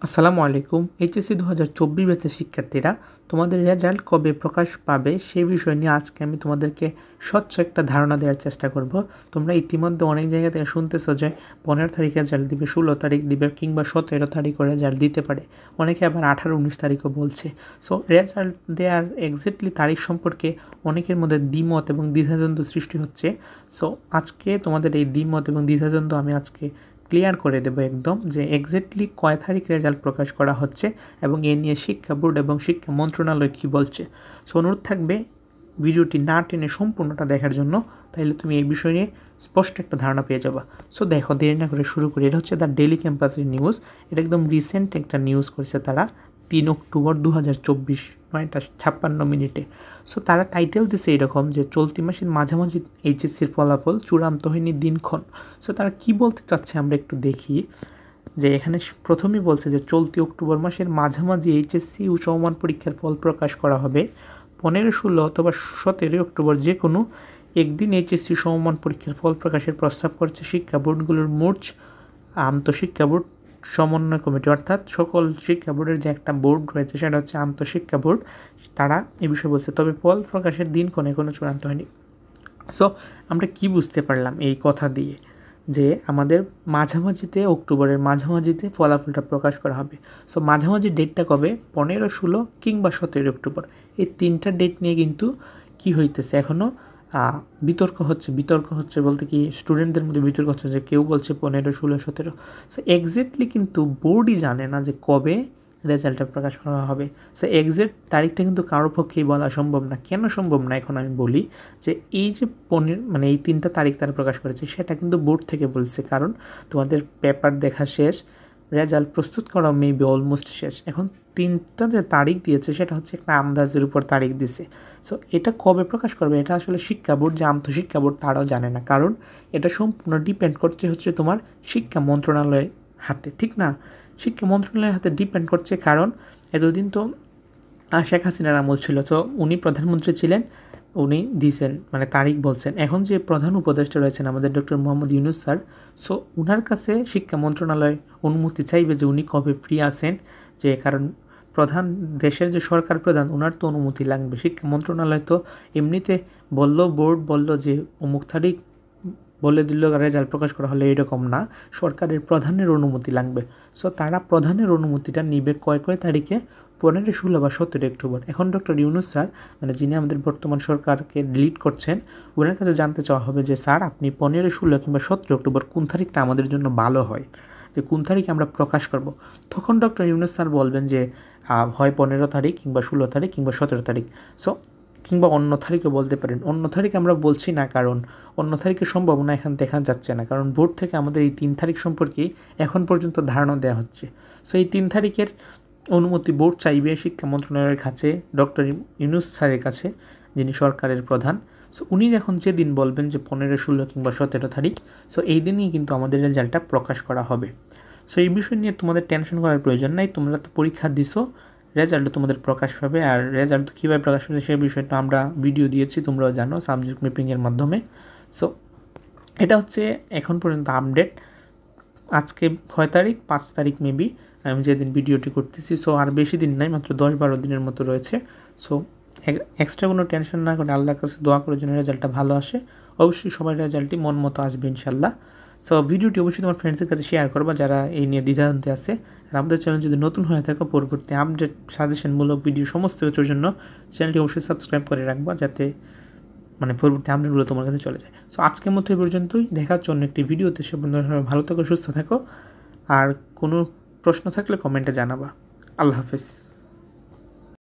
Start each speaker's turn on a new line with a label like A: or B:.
A: আসসালামু আলাইকুম। এইচএসসি 2024 ব্যাচের শিক্ষার্থীরা তোমাদের রেজাল্ট কবে প্রকাশ পাবে সেই বিষয় নিয়ে আজকে আমি তোমাদেরকে স্বচ্ছ একটা ধারণা দেওয়ার চেষ্টা করব। তোমরা ইতিমধ্যে অনেক জায়গা থেকে শুনতেছো যে 15 তারিখে রেজাল্ট দিবে, 16 তারিখ দিবে, কিংবা 17 তারিখও রেজাল্ট দিতে পারে। অনেকে আবার 18-19 তারিখও বলছে। সো রেজাল্ট দেওয়ার এক্স্যাক্টলি তারিখ সম্পর্কে অনেকের মধ্যে দ্বিমত এবং দ্বিধাদ্বন্দ্ব সৃষ্টি হচ্ছে। সো আজকে তোমাদের এই দ্বিমত এবং দ্বিধাদ্বন্দ্ব আমি আজকে ক্লিয়ার করে দেবো একদম, যে এক্স্যাক্টলি কয় তারিখ রেজাল্ট প্রকাশ করা হচ্ছে এবং এ নিয়ে শিক্ষা বোর্ড এবং শিক্ষা মন্ত্রণালয় কী বলছে। সো অনুরোধ থাকবে ভিডিওটি না টেনে সম্পূর্ণটা দেখার জন্য, তাইলে তুমি এই বিষয় নিয়ে স্পষ্ট একটা ধারণা পেয়ে যাবা। সো দেখো, দেরি না করে শুরু করি। এটা হচ্ছে দ্য ডেইলি ক্যাম্পাসের নিউজ। এটা একদম রিসেন্ট একটা নিউজ করেছে তারা, 3 অক্টোবর 2024, 9:56 সো তারা টাইটেল দিছে এরকম যে চলতি মাসের মাঝামাঝি এইচএসসির ফলাফল চূড়ান্ত হয়নি দিনক্ষণ। সো তারা কি বলতে চাচ্ছে আমরা একটু দেখি। যে এখানে প্রথমেই বলছে যে চলতি অক্টোবর মাসের মাঝামাঝি এইচএসসি ও সমমান পরীক্ষার ফল প্রকাশ করা হবে। 15, 16 অথবা 17 অক্টোবর যে কোনো একদিন এইচএসসি সমমান পরীক্ষার ফল প্রকাশের প্রস্তাব করছে শিক্ষা বোর্ডগুলোর মোট আন্তঃশিক্ষা বোর্ড সমন্বয় কমিটি, অর্থাৎ সকল শিক্ষা বোর্ডের যে একটা বোর্ড রয়েছে সেটা হচ্ছে আন্তঃশিক্ষা বোর্ড। তারা এই বিষয়ে বলছে, তবে ফল প্রকাশের দিনক্ষণ এখনো চূড়ান্ত হয়নি। সো আমরা কি বুঝতে পারলাম এই কথা দিয়ে, যে আমাদের মাঝামাঝিতে, অক্টোবরের মাঝামাঝিতে ফলাফলটা প্রকাশ করা হবে। সো মাঝামাঝি ডেটটা কবে? 15, 16 কিংবা 17 অক্টোবর। এই তিনটা ডেট নিয়ে কিন্তু কি হইতেছে এখনও বিতর্ক হচ্ছে বলতে কি স্টুডেন্টদের মধ্যে বিতর্ক হচ্ছে, যে কেউ বলছে 15, 16, 17। সো এক্স্যাক্টলি কিন্তু বোর্ডই জানে না যে কবে রেজাল্টটা প্রকাশ করা হবে। সো এক্স্যাক্ট তারিখটা কিন্তু কারোর পক্ষেই বলা সম্ভব না। কেন সম্ভব না এখন আমি বলি, যে এই যে 15 মানে এই 3টা তারিখ তারা প্রকাশ করেছে সেটা কিন্তু বোর্ড থেকে বলছে, কারণ তোমাদের পেপার দেখা শেষ, রেজাল্ট প্রস্তুত করা মেবি অলমোস্ট শেষ। এখন 3টা যে তারিখ দিয়েছে সেটা হচ্ছে একটা আন্দাজের উপর তারিখ দিছে। সো এটা কবে প্রকাশ করবে এটা আসলে শিক্ষা বোর্ড, যে আন্তঃশিক্ষা বোর্ড, তারাও জানে না, কারণ এটা সম্পূর্ণ ডিপেন্ড করছে হচ্ছে তোমার শিক্ষা মন্ত্রণালয়ের হাতে, ঠিক না? শিক্ষা মন্ত্রণালয়ের হাতে ডিপেন্ড করছে, কারণ এতদিন তো শেখ হাসিনার আমল ছিল, তো উনি প্রধানমন্ত্রী ছিলেন, উনি দিয়েছেন মানে তারিখ বলছেন। এখন যে প্রধান উপদেষ্টা রয়েছেন আমাদের doctor Muhammad Yunus sir, so ওনার কাছে শিক্ষা মন্ত্রণালয় অনুমতি চাইবে যে উনি কবে ফ্রি আছেন, যে কারণ প্রধান দেশের যে সরকার প্রধান ওনার তো অনুমতি লাগবে। শিক্ষা মন্ত্রণালয় তো এমনিতে বলল, বোর্ড বলল যে অমুক তারিখ বলে দিল রেজাল্ট প্রকাশ করা হলে, এরকম না, সরকারের প্রধানের অনুমতি লাগবে। সো তারা প্রধানের অনুমতিটা নিবে কয় তারিখে? 15, 16 বা 17 অক্টোবর। এখন ডক্টর ইউনূস স্যার, মানে যিনি আমাদের বর্তমান সরকারকে লিড করছেন, ওনার কাছে জানতে চাওয়া হবে যে স্যার আপনি 15, 16 কিংবা 17 অক্টোবর কোন তারিখটা আমাদের জন্য ভালো হয়, যে কোন তারিখে আমরা প্রকাশ করব। তখন ডক্টর ইউনূস স্যার বলবেন যে হয় 15 তারিখ কিংবা 16 তারিখ কিংবা 17 তারিখ। সো কিংবা অন্য তারিখও বলতে পারেন। অন্য তারিখ আমরা বলছি না, কারণ অন্য তারিখের সম্ভাবনা এখান দেখা যাচ্ছে না, কারণ বোর্ড থেকে আমাদের এই 3 তারিখ সম্পর্কে এখন পর্যন্ত ধারণা দেওয়া হচ্ছে। সো এই 3 তারিখের অনুমতি বোর্ড চাইবে শিক্ষা মন্ত্রণালয়ের কাছে, ডক্টর ইউনূস স্যারের কাছে, যিনি সরকারের প্রধান। সো উনি এখন যেদিন বলবেন যে 15, 16 কিংবা 17 তারিখ, সো এই দিনই কিন্তু আমাদের রেজাল্টটা প্রকাশ করা হবে। সো এই বিষয় নিয়ে তোমাদের টেনশন করার প্রয়োজন নাই। তোমরা তো পরীক্ষা দিছো, রেজাল্টও তোমাদের প্রকাশ পাবে। আর রেজাল্ট কীভাবে প্রকাশ হবে সেই বিষয়টা আমরা ভিডিও দিয়েছি, তোমরাও জানো, সাবজেক্ট ম্যাপিংয়ের মাধ্যমে। সো এটা হচ্ছে এখন পর্যন্ত আপডেট। আজকে 6 তারিখ, 5 তারিখ মেবি আমি যেদিন ভিডিওটি করতেছি। সো আর বেশি দিন নাই, মাত্র 10-12 দিনের মতো রয়েছে। সো এক্সট্রা কোনো টেনশন না করে আল্লাহর কাছে দোয়া করে যেন রেজাল্টটা ভালো আসে। অবশ্যই সবার রেজাল্টটি মন মতো আসবে ইনশাল্লাহ। সো ভিডিওটি অবশ্যই তোমার ফ্রেন্ডসদের কাছে শেয়ার করবা যারা এই নিয়ে দ্বিধাদ্বন্দ্বে আছে। আর আমাদের চ্যানেল যদি নতুন হয়ে থাকো, পরবর্তী আপডেট সাজেশনমূলক ভিডিও সমস্ত কিছুর জন্য চ্যানেলটি অবশ্যই সাবস্ক্রাইব করে রাখবা, যাতে মানে পরবর্তী আপডেটগুলো তোমার কাছে চলে যায়। সো আজকের মতো এই পর্যন্তই, দেখার জন্য একটি ভিডিওতে। সে বন্ধুরা ভালো থাকো, সুস্থ থাকো, আর কোনো প্রশ্ন থাকলে কমেন্টে জানাবা। আল্লাহ হাফেজ।